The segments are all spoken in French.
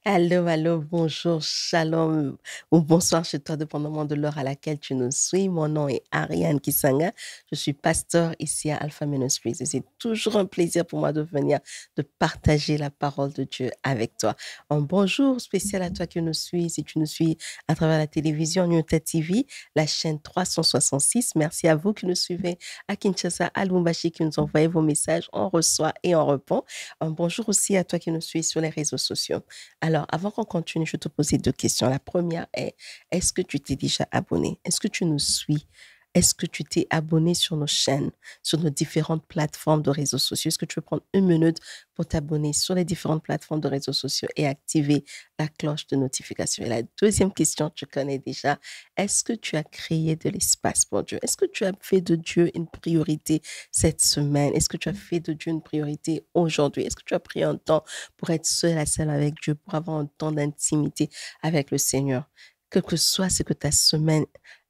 Allô, allô, bonjour, shalom ou bonsoir chez toi, dépendamment de l'heure à laquelle tu nous suis. Mon nom est Ariane Kisanga. Je suis pasteur ici à Alpha Ministries et c'est toujours un plaisir pour moi de venir de partager la parole de Dieu avec toi. Un bonjour spécial à toi qui nous suis. Si tu nous suis à travers la télévision, Newta TV, la chaîne 366. Merci à vous qui nous suivez à Kinshasa, à Lubumbashi, qui nous envoyez vos messages. On reçoit et on répond. Un bonjour aussi à toi qui nous suis sur les réseaux sociaux. Alors, avant qu'on continue, je vais te poser deux questions. La première est, est-ce que tu t'es déjà abonné? Est-ce que tu nous suis? Est-ce que tu t'es abonné sur nos chaînes, sur nos différentes plateformes de réseaux sociaux? Est-ce que tu veux prendre une minute pour t'abonner sur les différentes plateformes de réseaux sociaux et activer la cloche de notification? Et la deuxième question, tu connais déjà, est-ce que tu as créé de l'espace pour Dieu? Est-ce que tu as fait de Dieu une priorité cette semaine? Est-ce que tu as fait de Dieu une priorité aujourd'hui? Est-ce que tu as pris un temps pour être seul à seul avec Dieu, pour avoir un temps d'intimité avec le Seigneur? Quel que soit ce que ta semaine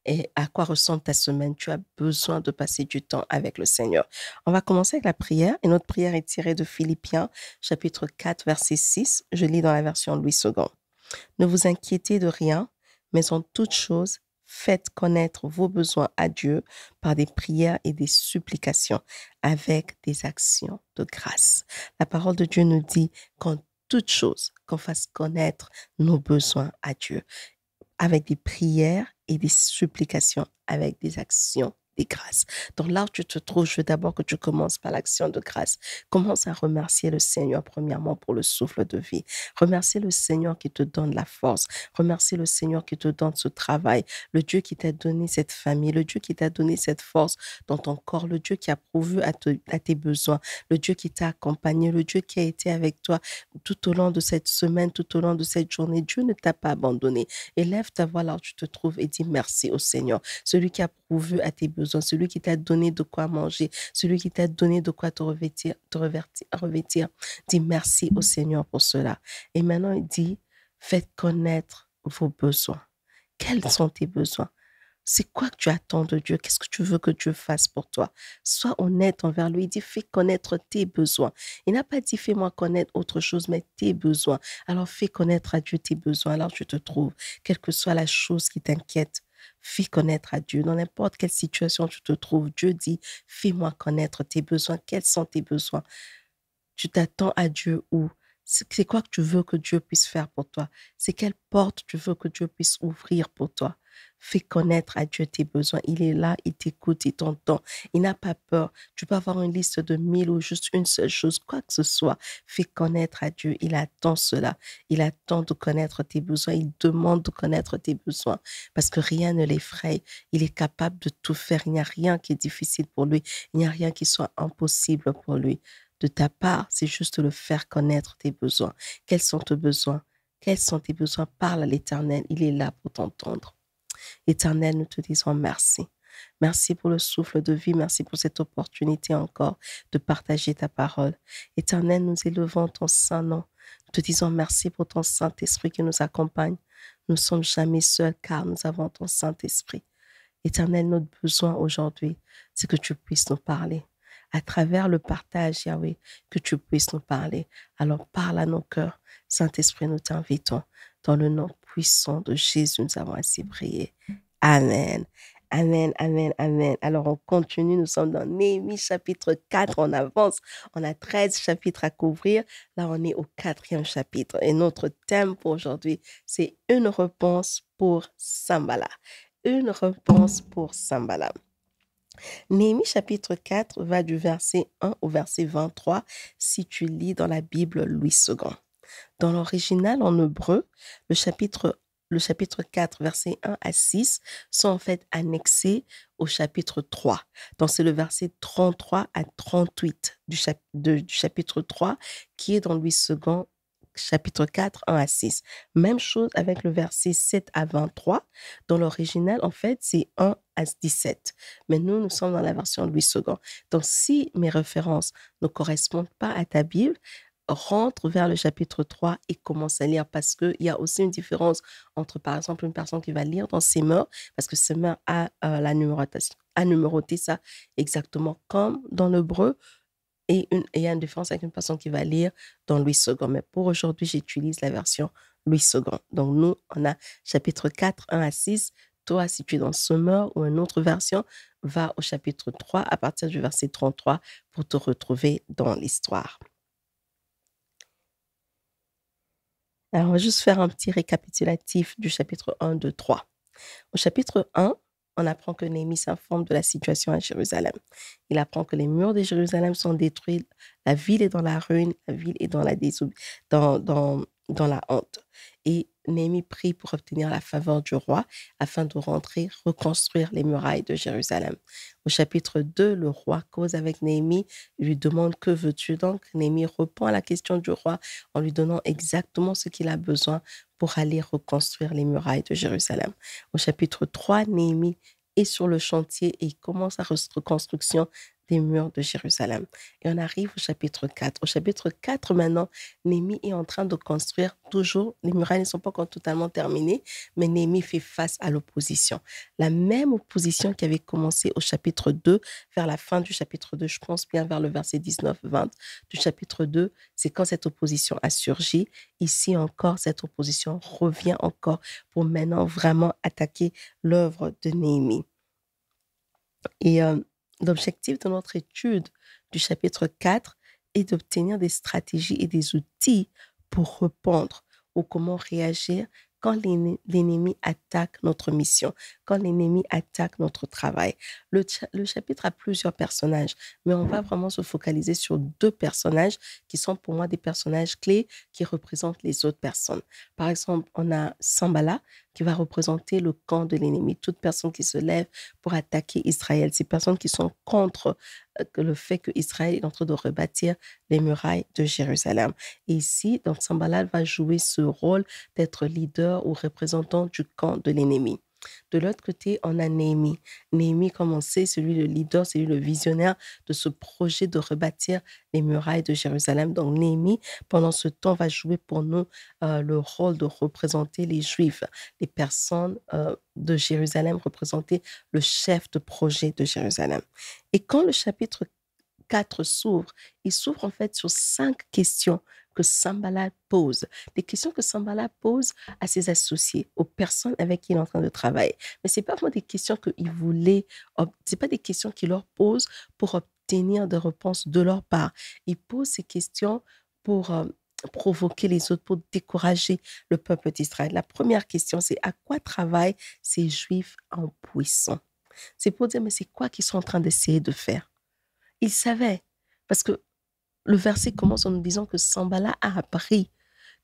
et à quoi ressemble ta semaine, tu as besoin de passer du temps avec le Seigneur. On va commencer avec la prière et notre prière est tirée de Philippiens chapitre 4 verset 6. Je lis dans la version Louis II. Ne vous inquiétez de rien, mais en toute chose, faites connaître vos besoins à Dieu par des prières et des supplications avec des actions de grâce. La parole de Dieu nous dit qu'en toute chose, qu'on fasse connaître nos besoins à Dieu avec des prières et des supplications, avec des actions des grâces. Donc là où tu te trouves, je veux d'abord que tu commences par l'action de grâce. Commence à remercier le Seigneur premièrement pour le souffle de vie. Remercier le Seigneur qui te donne la force. Remercier le Seigneur qui te donne ce travail. Le Dieu qui t'a donné cette famille. Le Dieu qui t'a donné cette force dans ton corps. Le Dieu qui a pourvu à tes besoins. Le Dieu qui t'a accompagné. Le Dieu qui a été avec toi tout au long de cette semaine, tout au long de cette journée. Dieu ne t'a pas abandonné. Élève ta voix là où tu te trouves et dis merci au Seigneur. Celui qui a pourvu à tes besoins, celui qui t'a donné de quoi manger, celui qui t'a donné de quoi te revêtir. Dis merci au Seigneur pour cela. Et maintenant, il dit, faites connaître vos besoins. Quels sont tes besoins? C'est quoi que tu attends de Dieu? Qu'est-ce que tu veux que Dieu fasse pour toi? Sois honnête envers lui. Il dit, fais connaître tes besoins. Il n'a pas dit, fais-moi connaître autre chose, mais tes besoins. Alors, fais connaître à Dieu tes besoins. Alors, tu te trouves, quelle que soit la chose qui t'inquiète, fais connaître à Dieu. Dans n'importe quelle situation tu te trouves, Dieu dit, fais-moi connaître tes besoins. Quels sont tes besoins? Tu t'attends à Dieu où? C'est quoi que tu veux que Dieu puisse faire pour toi? C'est quelle porte tu veux que Dieu puisse ouvrir pour toi? Fais connaître à Dieu tes besoins. Il est là, il t'écoute, il t'entend. Il n'a pas peur. Tu peux avoir une liste de 1000 ou juste une seule chose, quoi que ce soit. Fais connaître à Dieu. Il attend cela. Il attend de connaître tes besoins. Il demande de connaître tes besoins parce que rien ne l'effraie. Il est capable de tout faire. Il n'y a rien qui est difficile pour lui. Il n'y a rien qui soit impossible pour lui. De ta part, c'est juste de le faire connaître tes besoins. Quels sont tes besoins? Quels sont tes besoins? Parle à l'Éternel. Il est là pour t'entendre. Éternel, nous te disons merci. Merci pour le souffle de vie. Merci pour cette opportunité encore de partager ta parole. Éternel, nous élevons ton saint nom. Nous te disons merci pour ton Saint-Esprit qui nous accompagne. Nous ne sommes jamais seuls car nous avons ton Saint-Esprit. Éternel, notre besoin aujourd'hui, c'est que tu puisses nous parler. À travers le partage, Yahweh, que tu puisses nous parler. Alors parle à nos cœurs. Saint-Esprit, nous t'invitons. Dans le nom puissant de Jésus, nous avons ainsi prié. Amen. Amen, amen, amen. Alors, on continue. Nous sommes dans Néhémie chapitre 4. On avance. On a 13 chapitres à couvrir. Là, on est au 4e chapitre. Et notre thème pour aujourd'hui, c'est une réponse pour Sambala. Une réponse pour Sambala. Néhémie chapitre 4 va du verset 1 au verset 23 si tu lis dans la Bible Louis II. Dans l'original en hébreu, le chapitre 4, versets 1 à 6 sont en fait annexés au chapitre 3. Donc, c'est le verset 33 à 38 du chapitre 3 qui est dans Louis II, chapitre 4, 1 à 6. Même chose avec le verset 7 à 23. Dans l'original, en fait, c'est 1 à 17. Mais nous sommes dans la version Louis II. Donc, si mes références ne correspondent pas à ta Bible, rentre vers le chapitre 3 et commence à lire parce qu'il y a aussi une différence entre, par exemple, une personne qui va lire dans ses mains, parce que ses mains a la numérotation, a numéroté ça exactement comme dans l'hébreu, Et il y a une différence avec une personne qui va lire dans Louis II. Mais pour aujourd'hui, j'utilise la version Louis II. Donc, nous, on a chapitre 4, 1 à 6. Toi, si tu es dans Summer ou une autre version, va au chapitre 3 à partir du verset 33 pour te retrouver dans l'histoire. Alors, on va juste faire un petit récapitulatif du chapitre 1, 2, 3. Au chapitre 1, on apprend que Néhémie s'informe de la situation à Jérusalem. Il apprend que les murs de Jérusalem sont détruits, la ville est dans la ruine, la ville est dans dans la honte. Et Néhémie prie pour obtenir la faveur du roi afin de rentrer, reconstruire les murailles de Jérusalem. Au chapitre 2, le roi cause avec Néhémie, il lui demande que veux-tu donc. Néhémie répond à la question du roi en lui donnant exactement ce qu'il a besoin pour aller reconstruire les murailles de Jérusalem. Au chapitre 3, Néhémie est sur le chantier et il commence la reconstruction des murs de Jérusalem. Et on arrive au chapitre 4. Au chapitre 4, maintenant, Néhémie est en train de construire toujours. Les murailles ne sont pas encore totalement terminées, mais Néhémie fait face à l'opposition. La même opposition qui avait commencé au chapitre 2, vers la fin du chapitre 2, je pense bien vers le verset 19-20 du chapitre 2, c'est quand cette opposition a surgi. Ici encore, cette opposition revient encore pour maintenant vraiment attaquer l'œuvre de Néhémie. Et l'objectif de notre étude du chapitre 4 est d'obtenir des stratégies et des outils pour répondre ou comment réagir quand l'ennemi attaque notre mission, quand l'ennemi attaque notre travail. Le chapitre a plusieurs personnages, mais on va vraiment se focaliser sur 2 personnages qui sont pour moi des personnages clés qui représentent les autres personnes. Par exemple, on a Sambala qui va représenter le camp de l'ennemi, toute personne qui se lève pour attaquer Israël, ces personnes qui sont contre le fait qu'Israël est en train de rebâtir les murailles de Jérusalem. Et ici, donc Sanballat va jouer ce rôle d'être leader ou représentant du camp de l'ennemi. De l'autre côté, on a Néhémie. Néhémie, comme on sait, c'est lui le leader, c'est lui le visionnaire de ce projet de rebâtir les murailles de Jérusalem. Donc Néhémie, pendant ce temps, va jouer pour nous le rôle de représenter les Juifs, les personnes de Jérusalem, représenter le chef de projet de Jérusalem. Et quand le chapitre 4 s'ouvre, il s'ouvre en fait sur 5 questions que Sanballat pose. Des questions que Sanballat pose à ses associés, aux personnes avec qui il est en train de travailler. Mais ce n'est pas vraiment des questions qu'il voulait, ce pas des questions qu'il leur pose pour obtenir des réponses de leur part. Il pose ces questions pour provoquer les autres, pour décourager le peuple d'Israël. La première question, c'est à quoi travaillent ces Juifs impuissants? C'est pour dire, mais c'est quoi qu'ils sont en train d'essayer de faire? Il savait, parce que le verset commence en nous disant que Sanballat a appris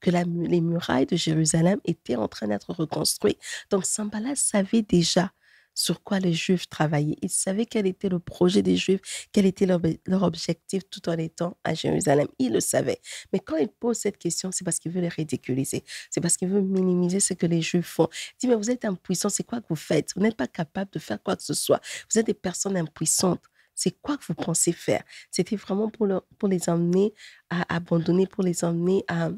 que les murailles de Jérusalem étaient en train d'être reconstruites. Donc Sanballat savait déjà sur quoi les Juifs travaillaient. Il savait quel était le projet des Juifs, quel était leur objectif tout en étant à Jérusalem. Il le savait. Mais quand il pose cette question, c'est parce qu'il veut les ridiculiser. C'est parce qu'il veut minimiser ce que les Juifs font. Il dit, mais vous êtes impuissants, c'est quoi que vous faites? Vous n'êtes pas capable de faire quoi que ce soit. Vous êtes des personnes impuissantes. C'est quoi que vous pensez faire? C'était vraiment pour les emmener à abandonner, pour les emmener à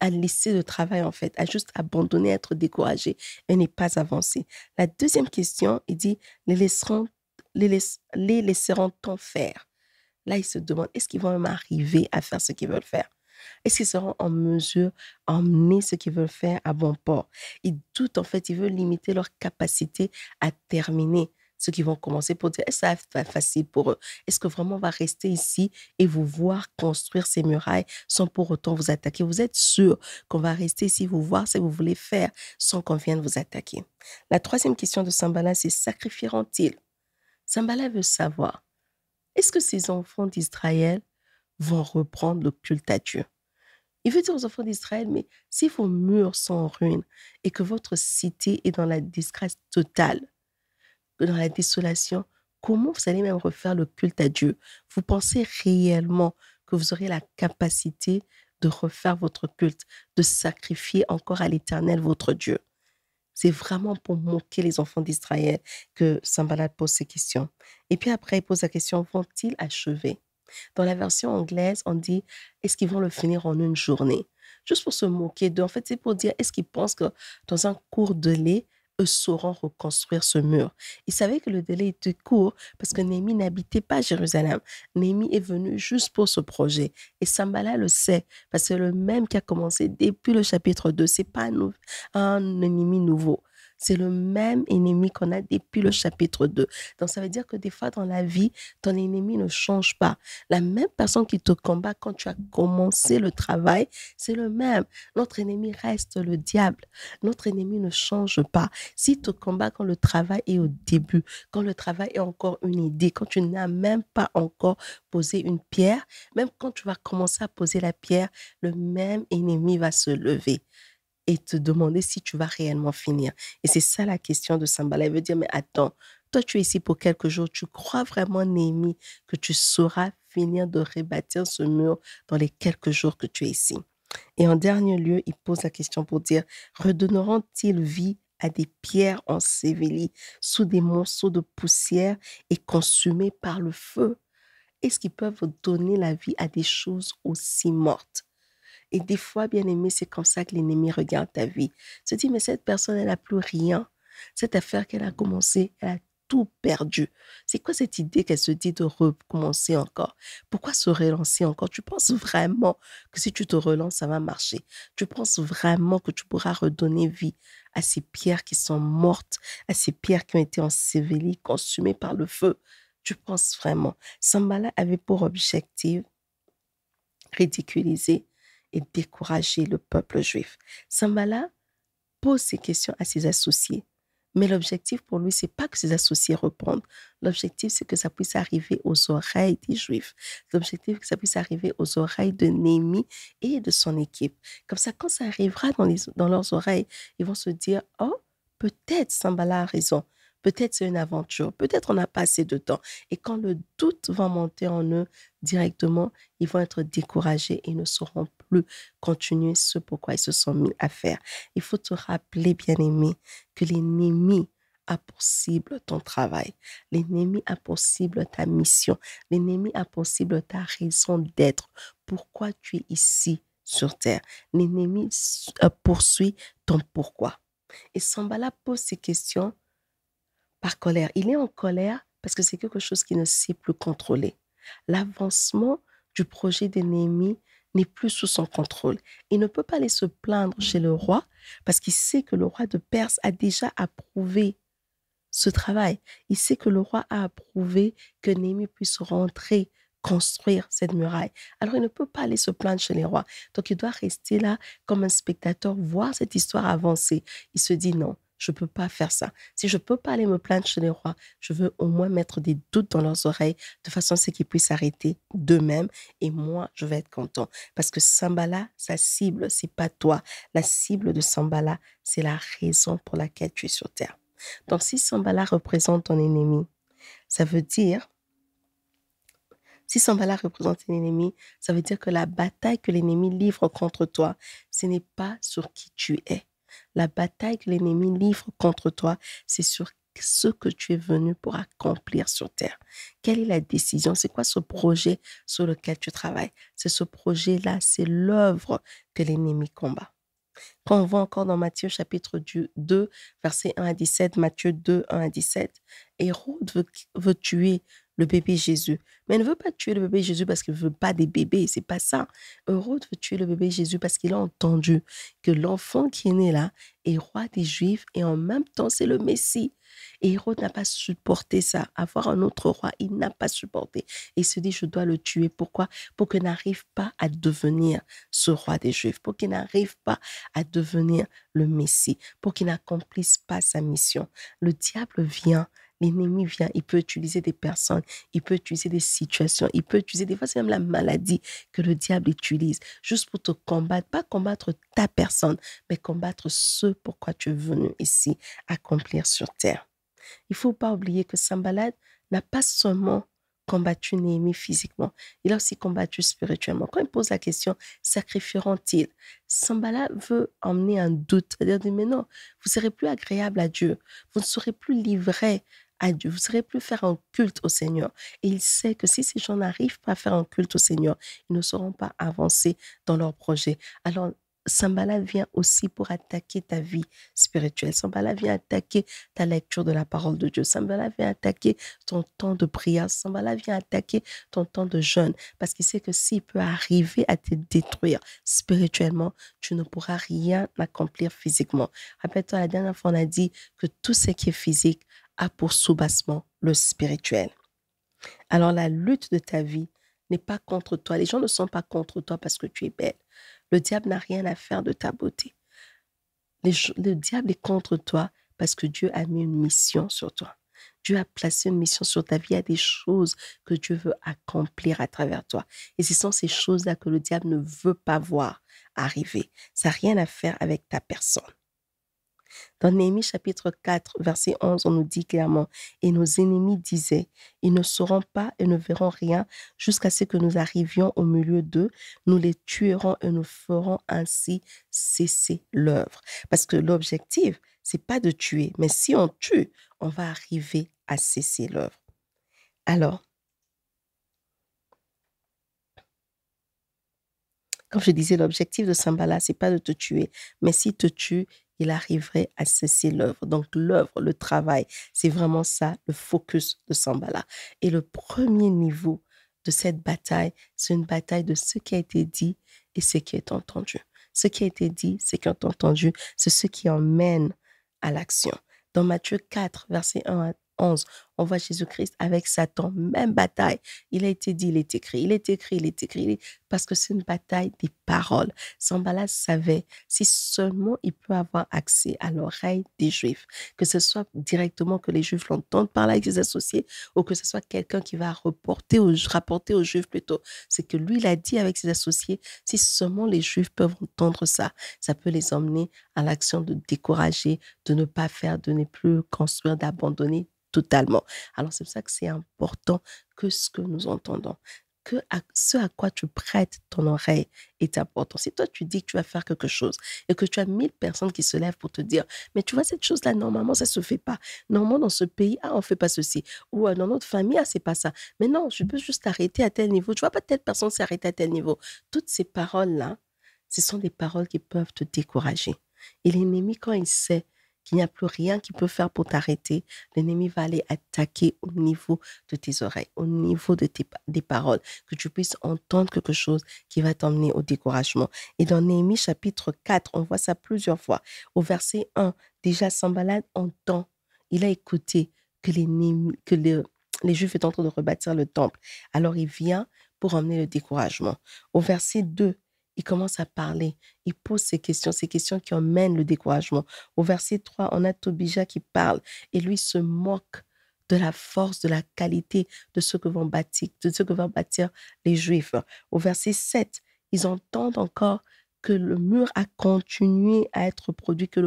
laisser le travail, en fait, à juste abandonner, à être découragé et ne pas avancer. La deuxième question, il dit, les laisseront-on faire? Là, il se demande, est-ce qu'ils vont même arriver à faire ce qu'ils veulent faire? Est-ce qu'ils seront en mesure d'emmener ce qu'ils veulent faire à bon port? Ils doutent, en fait, ils veulent limiter leur capacité à terminer ce qu'ils vont commencer pour dire, est-ce que ça va être facile pour eux? Est-ce que vraiment on va rester ici et vous voir construire ces murailles sans pour autant vous attaquer? Vous êtes sûr qu'on va rester ici, vous voir ce que vous voulez faire sans qu'on vienne vous attaquer? La troisième question de Sanballat, c'est sacrifieront-ils? Sanballat veut savoir, est-ce que ces enfants d'Israël vont reprendre le culte à Dieu? Il veut dire aux enfants d'Israël, mais si vos murs sont en ruine et que votre cité est dans la disgrâce totale, dans la désolation, comment vous allez même refaire le culte à Dieu? Vous pensez réellement que vous aurez la capacité de refaire votre culte, de sacrifier encore à l'Éternel votre Dieu? C'est vraiment pour moquer les enfants d'Israël que Sanballat pose ces questions. Et puis après, il pose la question, vont-ils achever? Dans la version anglaise, on dit, est-ce qu'ils vont le finir en une journée? Juste pour se moquer d'eux. En fait, c'est pour dire, est-ce qu'ils pensent que dans un court délai, eux sauront reconstruire ce mur. Il savait que le délai était court parce que Néhémie n'habitait pas Jérusalem. Néhémie est venu juste pour ce projet. Et Sanballat le sait parce que c'est le même qui a commencé depuis le chapitre 2. Ce n'est pas un ennemi nouveau. C'est le même ennemi qu'on a depuis le chapitre 2. Donc, ça veut dire que des fois dans la vie, ton ennemi ne change pas. La même personne qui te combat quand tu as commencé le travail, c'est le même. Notre ennemi reste le diable. Notre ennemi ne change pas. S'il te combat quand le travail est au début, quand le travail est encore une idée, quand tu n'as même pas encore posé une pierre, même quand tu vas commencer à poser la pierre, le même ennemi va se lever et te demander si tu vas réellement finir. Et c'est ça la question de Sanballat. Il veut dire, mais attends, toi tu es ici pour quelques jours, tu crois vraiment, Néhémie, que tu sauras finir de rebâtir ce mur dans les quelques jours que tu es ici? Et en dernier lieu, il pose la question pour dire, redonneront-ils vie à des pierres ensevelies sous des monceaux de poussière et consumées par le feu? Est-ce qu'ils peuvent donner la vie à des choses aussi mortes? Et des fois, bien aimé, c'est comme ça que l'ennemi regarde ta vie. Se dit, mais cette personne, elle n'a plus rien. Cette affaire qu'elle a commencé, elle a tout perdu. C'est quoi cette idée qu'elle se dit de recommencer encore? Pourquoi se relancer encore? Tu penses vraiment que si tu te relances, ça va marcher? Tu penses vraiment que tu pourras redonner vie à ces pierres qui sont mortes, à ces pierres qui ont été ensevelies, consumées par le feu? Tu penses vraiment? Sanballat avait pour objectif ridiculiser et décourager le peuple juif. Sanballat pose ces questions à ses associés. Mais l'objectif pour lui, c'est pas que ses associés répondent. L'objectif, c'est que ça puisse arriver aux oreilles des Juifs. L'objectif, c'est que ça puisse arriver aux oreilles de Néhémie et de son équipe. Comme ça, quand ça arrivera dans leurs oreilles, ils vont se dire, oh, peut-être Sanballat a raison. Peut-être c'est une aventure. Peut-être on n'a pas assez de temps. Et quand le doute va monter en eux directement, ils vont être découragés et ne sauront plus continuer ce pourquoi ils se sont mis à faire. Il faut te rappeler, bien-aimé, que l'ennemi a pour cible ton travail. L'ennemi a pour cible ta mission. L'ennemi a pour cible ta raison d'être. Pourquoi tu es ici sur terre? L'ennemi poursuit ton pourquoi. Et Sanballat pose ces questions par colère. Il est en colère parce que c'est quelque chose qu'il ne sait plus contrôler. L'avancement du projet de Néhémie n'est plus sous son contrôle. Il ne peut pas aller se plaindre chez le roi parce qu'il sait que le roi de Perse a déjà approuvé ce travail. Il sait que le roi a approuvé que Néhémie puisse rentrer, construire cette muraille. Alors, il ne peut pas aller se plaindre chez les rois. Donc, il doit rester là comme un spectateur, voir cette histoire avancer. Il se dit non. Je ne peux pas faire ça. Si je ne peux pas aller me plaindre chez les rois, je veux au moins mettre des doutes dans leurs oreilles de façon à ce qu'ils puissent arrêter d'eux-mêmes et moi, je vais être content. Parce que Sanballat, sa cible, c'est pas toi. La cible de Sanballat, c'est la raison pour laquelle tu es sur terre. Donc, si Sanballat représente ton ennemi, ça veut dire, si Sanballat représente un ennemi, ça veut dire que la bataille que l'ennemi livre contre toi, ce n'est pas sur qui tu es. La bataille que l'ennemi livre contre toi, c'est sur ce que tu es venu pour accomplir sur terre. Quelle est la décision? C'est quoi ce projet sur lequel tu travailles? C'est ce projet-là, c'est l'œuvre que l'ennemi combat. Quand on voit encore dans Matthieu chapitre 2, versets 1 à 17, Matthieu 2, 1 à 17, Hérode veut tuer le bébé Jésus. Mais il ne veut pas tuer le bébé Jésus parce qu'il ne veut pas des bébés, c'est pas ça. Hérode veut tuer le bébé Jésus parce qu'il a entendu que l'enfant qui est né là est roi des Juifs et en même temps c'est le Messie. Et Hérode n'a pas supporté ça. Avoir un autre roi, il n'a pas supporté. Et il se dit, je dois le tuer. Pourquoi? Pour qu'il n'arrive pas à devenir ce roi des Juifs, pour qu'il n'arrive pas à devenir le Messie, pour qu'il n'accomplisse pas sa mission. Le diable vient, l'ennemi vient, il peut utiliser des personnes, il peut utiliser des situations, il peut utiliser, des fois c'est même la maladie que le diable utilise, juste pour te combattre, pas combattre ta personne, mais combattre ce pourquoi tu es venu ici accomplir sur terre. Il ne faut pas oublier que Sanballat n'a pas seulement combattu Néhémie physiquement, il a aussi combattu spirituellement. Quand il pose la question, sacrifieront-ils? Sanballat veut emmener un doute, c'est-à-dire, mais non, vous ne serez plus agréable à Dieu, vous ne serez plus livré à Dieu, vous ne serez plus faire un culte au Seigneur. Et il sait que si ces gens n'arrivent pas à faire un culte au Seigneur, ils ne sauront pas avancer dans leur projet. Alors, Sambala vient aussi pour attaquer ta vie spirituelle. Sambala vient attaquer ta lecture de la parole de Dieu. Sambala vient attaquer ton temps de prière. Sambala vient attaquer ton temps de jeûne. Parce qu'il sait que s'il peut arriver à te détruire spirituellement, tu ne pourras rien accomplir physiquement. Rappelle-toi, la dernière fois, on a dit que tout ce qui est physique a pour soubassement le spirituel. Alors la lutte de ta vie n'est pas contre toi. Les gens ne sont pas contre toi parce que tu es belle. Le diable n'a rien à faire de ta beauté. Le diable est contre toi parce que Dieu a mis une mission sur toi. Dieu a placé une mission sur ta vie. Il y a des choses que Dieu veut accomplir à travers toi. Et ce sont ces choses-là que le diable ne veut pas voir arriver. Ça n'a rien à faire avec ta personne. Dans Néhémie chapitre 4, verset 11, on nous dit clairement, « Et nos ennemis disaient, ils ne sauront pas et ne verront rien jusqu'à ce que nous arrivions au milieu d'eux. Nous les tuerons et nous ferons ainsi cesser l'œuvre. » Parce que l'objectif, c'est pas de tuer, mais si on tue, on va arriver à cesser l'œuvre. Alors, comme je disais, l'objectif de Sambala, c'est pas de te tuer, mais s'il te tue, il arriverait à cesser l'œuvre. Donc l'œuvre, le travail, c'est vraiment ça, le focus de Sambala. Et le premier niveau de cette bataille, c'est une bataille de ce qui a été dit et ce qui est entendu. Ce qui a été dit, ce qui est entendu, c'est ce qui emmène à l'action. Dans Matthieu 4, verset 1 à 11, on voit Jésus-Christ avec Satan, même bataille. Il a été dit, il est écrit, il est écrit, il est écrit, parce que c'est une bataille des paroles. Sambala savait si seulement il peut avoir accès à l'oreille des Juifs, que ce soit directement que les Juifs l'entendent parler avec ses associés, ou que ce soit quelqu'un qui va rapporter aux Juifs plutôt. C'est que lui, il a dit avec ses associés, si seulement les Juifs peuvent entendre ça, ça peut les emmener à l'action de décourager, de ne pas faire, de ne plus construire, d'abandonner totalement. Alors, c'est pour ça que c'est important que ce que nous entendons, ce à quoi tu prêtes ton oreille est important. Si toi, tu dis que tu vas faire quelque chose et que tu as 1000 personnes qui se lèvent pour te dire, mais tu vois, cette chose-là, normalement, ça ne se fait pas. Normalement, dans ce pays, on ne fait pas ceci. Ou dans notre famille, c'est pas ça. Mais non, je peux juste arrêter à tel niveau. Tu vois, pas telle personne s'est arrêtée à tel niveau. Toutes ces paroles-là, ce sont des paroles qui peuvent te décourager. Et l'ennemi, quand il sait qu'il n'y a plus rien qu'il peut faire pour t'arrêter, l'ennemi va aller attaquer au niveau de tes oreilles, au niveau de des paroles, que tu puisses entendre quelque chose qui va t'emmener au découragement. Et dans Néhémie chapitre 4, on voit ça plusieurs fois. Au verset 1, déjà Sanballat entend, il a écouté que les Juifs étaient en train de rebâtir le temple. Alors il vient pour emmener le découragement. Au verset 2, il commence à parler, il pose ces questions qui emmènent le découragement. Au verset 3, on a Tobija qui parle et lui se moque de la force, de la qualité de ce que vont bâtir les Juifs. Au verset 7, ils entendent encore que le mur a continué à être produit, que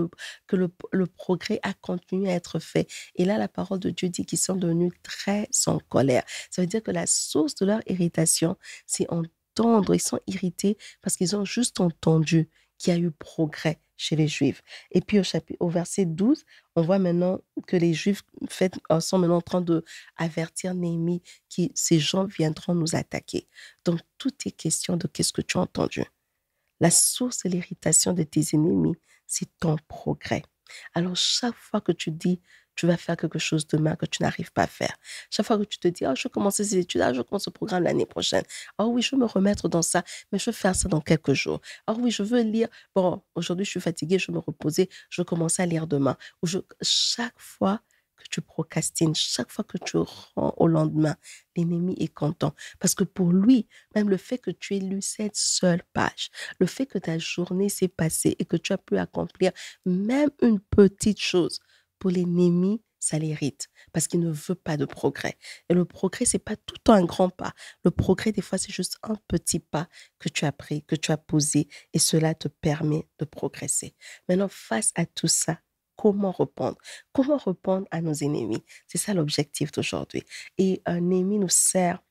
le progrès a continué à être fait. Et là, la parole de Dieu dit qu'ils sont devenus très en colère. Ça veut dire que la source de leur irritation, c'est ils sont irrités parce qu'ils ont juste entendu qu'il y a eu progrès chez les Juifs. Et puis au verset 12, on voit maintenant que les Juifs sont maintenant en train d'avertir Néhémie que ces gens viendront nous attaquer. Donc, tout est question de qu'est-ce que tu as entendu. La source de l'irritation de tes ennemis, c'est ton progrès. Alors, chaque fois que tu dis, tu vas faire quelque chose demain que tu n'arrives pas à faire. Chaque fois que tu te dis, oh, je vais commencer ces études, je commence ce programme l'année prochaine. Oh oui, je veux me remettre dans ça, mais je vais faire ça dans quelques jours. Oh oui, je veux lire. Bon, aujourd'hui, je suis fatiguée, je vais me reposer, je vais commencer à lire demain. Chaque fois que tu procrastines, chaque fois que tu rends au lendemain, l'ennemi est content. Parce que pour lui, même le fait que tu aies lu cette seule page, le fait que ta journée s'est passée et que tu as pu accomplir même une petite chose, pour l'ennemi, ça l'irrite parce qu'il ne veut pas de progrès. Et le progrès, c'est pas tout le temps un grand pas. Le progrès, des fois, c'est juste un petit pas que tu as pris, que tu as posé et cela te permet de progresser. Maintenant, face à tout ça, comment répondre? Comment répondre à nos ennemis? C'est ça l'objectif d'aujourd'hui. Et un ennemi nous sert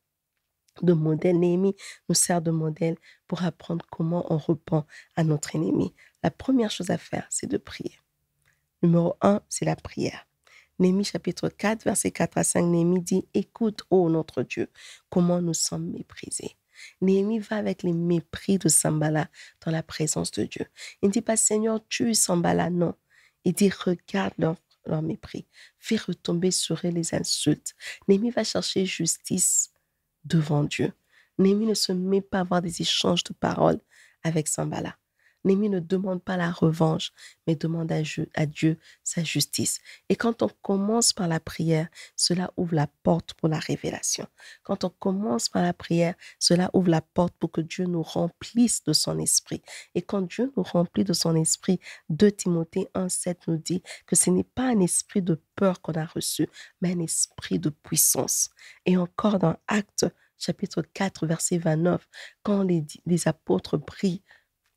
de modèle. Néhémie nous sert de modèle pour apprendre comment on répond à notre ennemi. La première chose à faire, c'est de prier. Numéro 1, c'est la prière. Néhémie chapitre 4, verset 4 à 5, Néhémie dit, « Écoute, ô notre Dieu, comment nous sommes méprisés. Néhémie va avec les mépris de Sanballat dans la présence de Dieu. Il ne dit pas, Seigneur, tue Sanballat, non. Il dit, regarde leur mépris. Fais retomber sur eux les insultes. Néhémie va chercher justice devant Dieu. Néhémie ne se met pas à avoir des échanges de paroles avec Sanballat. Néhémie ne demande pas la revanche, mais demande à Dieu sa justice. Et quand on commence par la prière, cela ouvre la porte pour la révélation. Quand on commence par la prière, cela ouvre la porte pour que Dieu nous remplisse de son esprit. Et quand Dieu nous remplit de son esprit, 2 Timothée 1,7 nous dit que ce n'est pas un esprit de peur qu'on a reçu, mais un esprit de puissance. Et encore dans Actes chapitre 4, verset 29, quand les apôtres prient,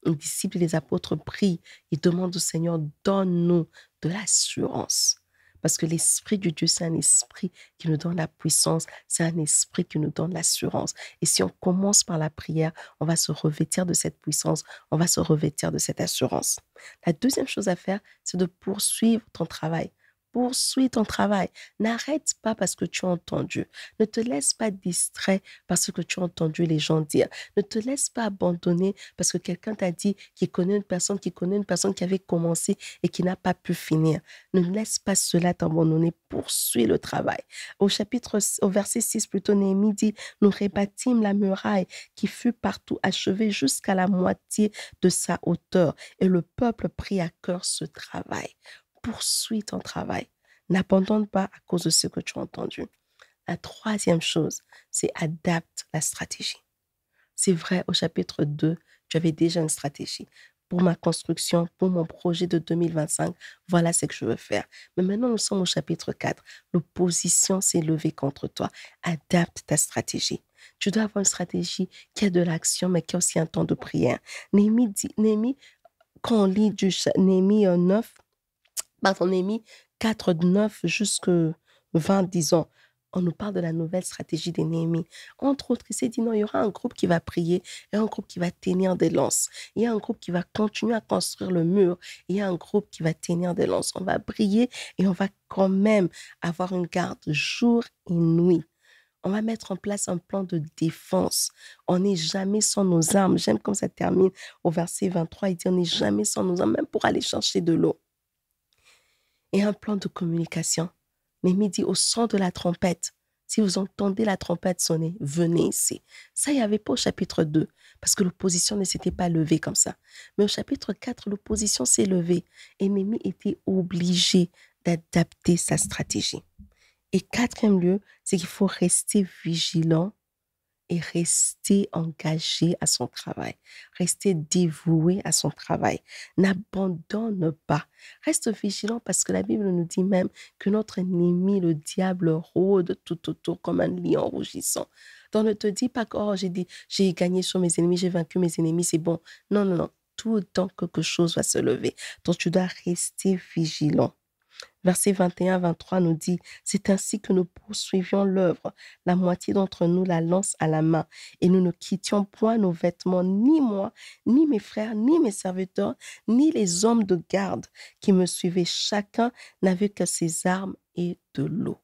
les disciples et les apôtres prient, ils demandent au Seigneur, donne-nous de l'assurance. Parce que l'esprit de Dieu, c'est un esprit qui nous donne la puissance, c'est un esprit qui nous donne l'assurance. Et si on commence par la prière, on va se revêtir de cette puissance, on va se revêtir de cette assurance. La deuxième chose à faire, c'est de poursuivre ton travail. Poursuis ton travail. N'arrête pas parce que tu as entendu. Ne te laisse pas distrait parce que tu as entendu les gens dire. Ne te laisse pas abandonner parce que quelqu'un t'a dit qu'il connaît une personne qui avait commencé et qui n'a pas pu finir. Ne laisse pas cela t'abandonner. Poursuis le travail. Au verset 6, plutôt, Néhémie dit, nous rebâtîmes la muraille qui fut partout achevée jusqu'à la moitié de sa hauteur. Et le peuple prit à cœur ce travail. Poursuis ton travail. N'abandonne pas à cause de ce que tu as entendu. La troisième chose, c'est adapte la stratégie. C'est vrai, au chapitre 2, tu avais déjà une stratégie. Pour ma construction, pour mon projet de 2025, voilà ce que je veux faire. Mais maintenant, nous sommes au chapitre 4. L'opposition s'est levée contre toi. Adapte ta stratégie. Tu dois avoir une stratégie qui a de l'action, mais qui a aussi un temps de prière. Néhémie, quand on lit Néhémie 4, 9 jusqu'à 20, disons, on nous parle de la nouvelle stratégie des Néhémie. Entre autres, il s'est dit non, il y aura un groupe qui va prier, il y a un groupe qui va tenir des lances, il y a un groupe qui va continuer à construire le mur, il y a un groupe qui va tenir des lances. On va prier et on va quand même avoir une garde jour et nuit. On va mettre en place un plan de défense. On n'est jamais sans nos armes. J'aime comme ça termine au verset 23, il dit on n'est jamais sans nos armes, même pour aller chercher de l'eau. Et un plan de communication. Néhémie dit au son de la trompette, si vous entendez la trompette sonner, venez ici. Ça, il n'y avait pas au chapitre 2, parce que l'opposition ne s'était pas levée comme ça. Mais au chapitre 4, l'opposition s'est levée et Néhémie était obligé d'adapter sa stratégie. Et quatrième lieu, c'est qu'il faut rester vigilant et rester engagé à son travail, rester dévoué à son travail. N'abandonne pas. Reste vigilant parce que la Bible nous dit même que notre ennemi, le diable, rôde tout autour comme un lion rougissant. Donc ne te dis pas que oh, j'ai gagné sur mes ennemis, j'ai vaincu mes ennemis, c'est bon. Non, non, non. Tout le temps quelque chose va se lever. Donc tu dois rester vigilant. Verset 21-23 nous dit, c'est ainsi que nous poursuivions l'œuvre, la moitié d'entre nous la lance à la main, et nous ne quittions point nos vêtements, ni moi, ni mes frères, ni mes serviteurs, ni les hommes de garde qui me suivaient. Chacun n'avait que ses armes et de l'eau.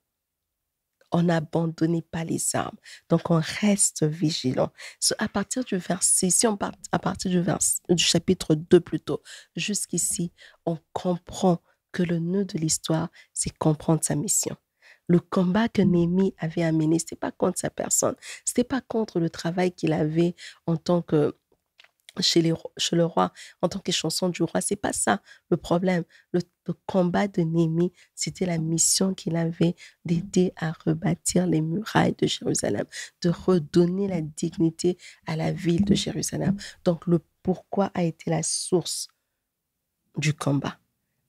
On n'abandonnait pas les armes. Donc, on reste vigilant. À partir du verset, si on part à partir du chapitre 2 plutôt, jusqu'ici, on comprend que le nœud de l'histoire, c'est comprendre sa mission. Le combat que Néhémie avait à mener, ce n'était pas contre sa personne. Ce n'était pas contre le travail qu'il avait en tant que chez le roi, en tant qu'échanson du roi. C'est pas ça le problème. Le combat de Néhémie, c'était la mission qu'il avait d'aider à rebâtir les murailles de Jérusalem, de redonner la dignité à la ville de Jérusalem. Donc, le pourquoi a été la source du combat.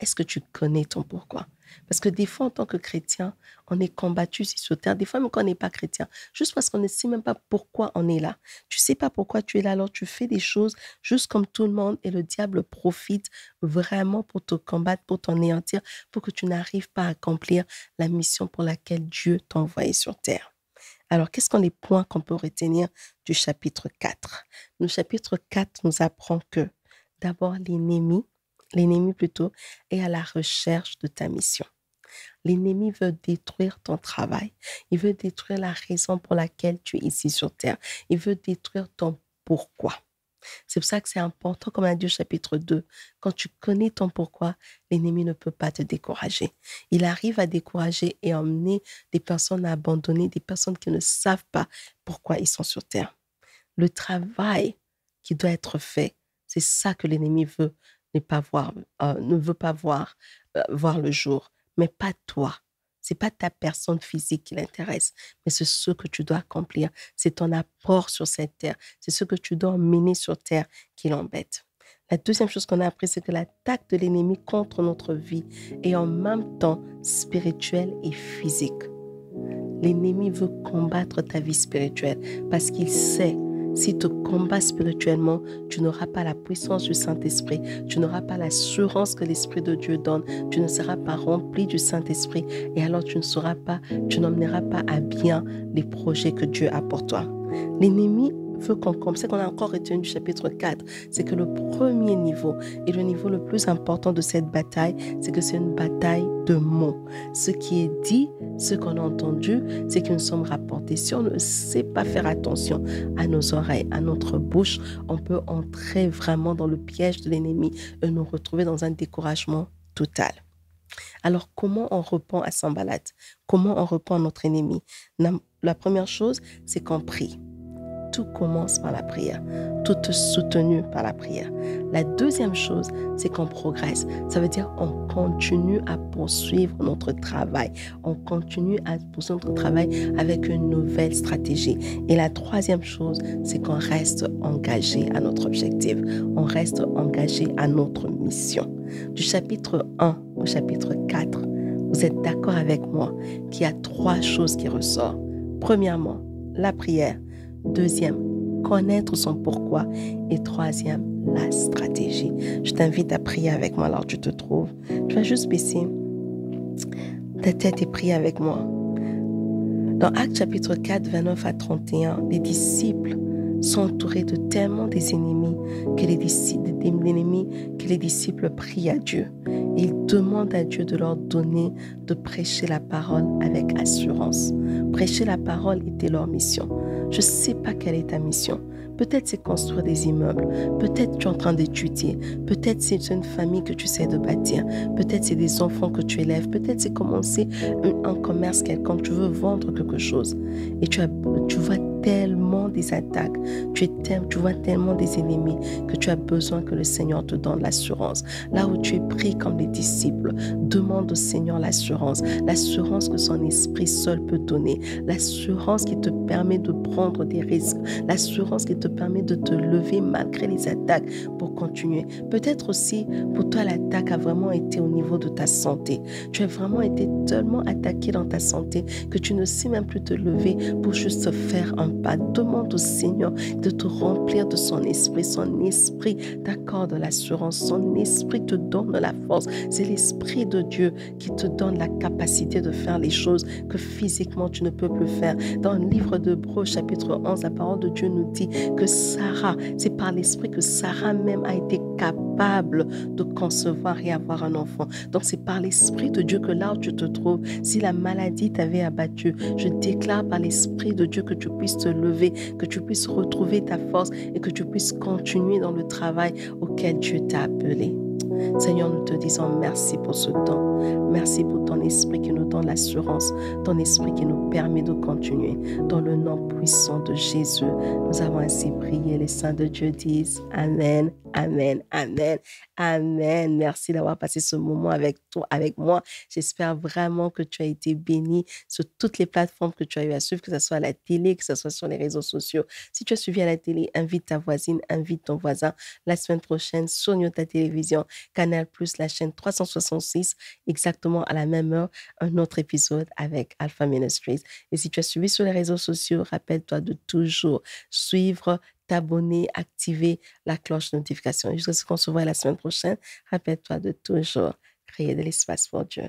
Est-ce que tu connais ton pourquoi? Parce que des fois, en tant que chrétien, on est combattu ici sur terre. Des fois, même quand on n'est pas chrétien, juste parce qu'on ne sait même pas pourquoi on est là. Tu ne sais pas pourquoi tu es là, alors tu fais des choses juste comme tout le monde et le diable profite vraiment pour te combattre, pour t'anéantir, pour que tu n'arrives pas à accomplir la mission pour laquelle Dieu t'a envoyé sur terre. Alors, quels sont les points qu'on peut retenir du chapitre 4? Le chapitre 4 nous apprend que d'abord l'ennemi plutôt, est à la recherche de ta mission. L'ennemi veut détruire ton travail. Il veut détruire la raison pour laquelle tu es ici sur terre. Il veut détruire ton pourquoi. C'est pour ça que c'est important, comme on a dit au chapitre 2, quand tu connais ton pourquoi, l'ennemi ne peut pas te décourager. Il arrive à décourager et emmener des personnes à abandonner, des personnes qui ne savent pas pourquoi ils sont sur terre. Le travail qui doit être fait, c'est ça que l'ennemi veut ne veut pas voir le jour, mais pas toi. C'est pas ta personne physique qui l'intéresse, mais c'est ce que tu dois accomplir. C'est ton apport sur cette terre. C'est ce que tu dois emmener sur terre qui l'embête. La deuxième chose qu'on a appris, c'est que l'attaque de l'ennemi contre notre vie est en même temps spirituelle et physique. L'ennemi veut combattre ta vie spirituelle parce qu'il sait, s'il te combat spirituellement, tu n'auras pas la puissance du Saint-Esprit, tu n'auras pas l'assurance que l'Esprit de Dieu donne, tu ne seras pas rempli du Saint-Esprit et alors tu n'emmèneras pas à bien les projets que Dieu a pour toi. L'ennemi veut comme ça qu'on a encore retenu du chapitre 4, c'est que le premier niveau et le niveau le plus important de cette bataille, c'est que c'est une bataille de mots. Ce qui est dit, ce qu'on a entendu, c'est que nous sommes rapportés. Si on ne sait pas faire attention à nos oreilles, à notre bouche, on peut entrer vraiment dans le piège de l'ennemi et nous retrouver dans un découragement total. Alors, comment on répond à Sanballat? Comment on répond à notre ennemi? La première chose, c'est qu'on prie. Tout commence par la prière. Tout est soutenu par la prière. La deuxième chose, c'est qu'on progresse. Ça veut dire qu'on continue à poursuivre notre travail. On continue à poursuivre notre travail avec une nouvelle stratégie. Et la troisième chose, c'est qu'on reste engagé à notre objectif. On reste engagé à notre mission. Du chapitre 1 au chapitre 4, vous êtes d'accord avec moi qu'il y a 3 choses qui ressortent. Premièrement, la prière. Deuxième, connaître son pourquoi. Et troisième, la stratégie. Je t'invite à prier avec moi alors tu te trouves. Tu vas juste baisser ta tête et prier avec moi. Dans Actes chapitre 4, 29 à 31, les disciples sont entourés de tellement des ennemis que les disciples prient à Dieu. Ils demandent à Dieu de leur donner de prêcher la parole avec assurance. Prêcher la parole était leur mission. Je ne sais pas quelle est ta mission. Peut-être c'est construire des immeubles. Peut-être tu es en train d'étudier. Peut-être c'est une famille que tu essaies de bâtir. Peut-être c'est des enfants que tu élèves. Peut-être c'est commencer un commerce quelconque. Tu veux vendre quelque chose. Et tu vois tellement des attaques. Tu vois tellement des ennemis que tu as besoin que le Seigneur te donne l'assurance. Là où tu es pris comme les disciples, demande au Seigneur l'assurance. L'assurance que son esprit seul peut donner. L'assurance qui te permet de prendre des risques. L'assurance qui te permet de te lever malgré les attaques pour continuer. Peut-être aussi, pour toi, l'attaque a vraiment été au niveau de ta santé. Tu as vraiment été tellement attaqué dans ta santé que tu ne sais même plus te lever pour juste faire un pas. Demande au Seigneur de te remplir de son esprit. Son esprit t'accorde l'assurance. Son esprit te donne la force. C'est l'esprit de Dieu qui te donne la capacité de faire les choses que physiquement tu ne peux plus faire. Dans le livre d'Hébreux, chapitre 11, la parole de Dieu nous dit que Sarah, c'est par l'esprit que Sarah même a été capable de concevoir et avoir un enfant. Donc c'est par l'esprit de Dieu que là où tu te trouves, si la maladie t'avait abattu, je déclare par l'esprit de Dieu que tu puisses te lever, que tu puisses retrouver ta force et que tu puisses continuer dans le travail auquel Dieu t'a appelé. Seigneur, nous te disons merci pour ce temps. Merci pour ton esprit qui nous donne l'assurance, ton esprit qui nous permet de continuer. Dans le nom puissant de Jésus, nous avons ainsi prié. Les saints de Dieu disent Amen, Amen, Amen, Amen. Merci d'avoir passé ce moment avec toi, avec moi. J'espère vraiment que tu as été béni sur toutes les plateformes que tu as eu à suivre, que ce soit à la télé, que ce soit sur les réseaux sociaux. Si tu as suivi à la télé, invite ta voisine, invite ton voisin. La semaine prochaine, sur ta télévision, Canal+, la chaîne 366, exactement à la même heure, un autre épisode avec Alpha Ministries. Et si tu as suivi sur les réseaux sociaux, rappelle-toi de toujours suivre, t'abonner, activer la cloche de notification. Jusqu'à ce qu'on se voit la semaine prochaine, rappelle-toi de toujours créer de l'espace pour Dieu.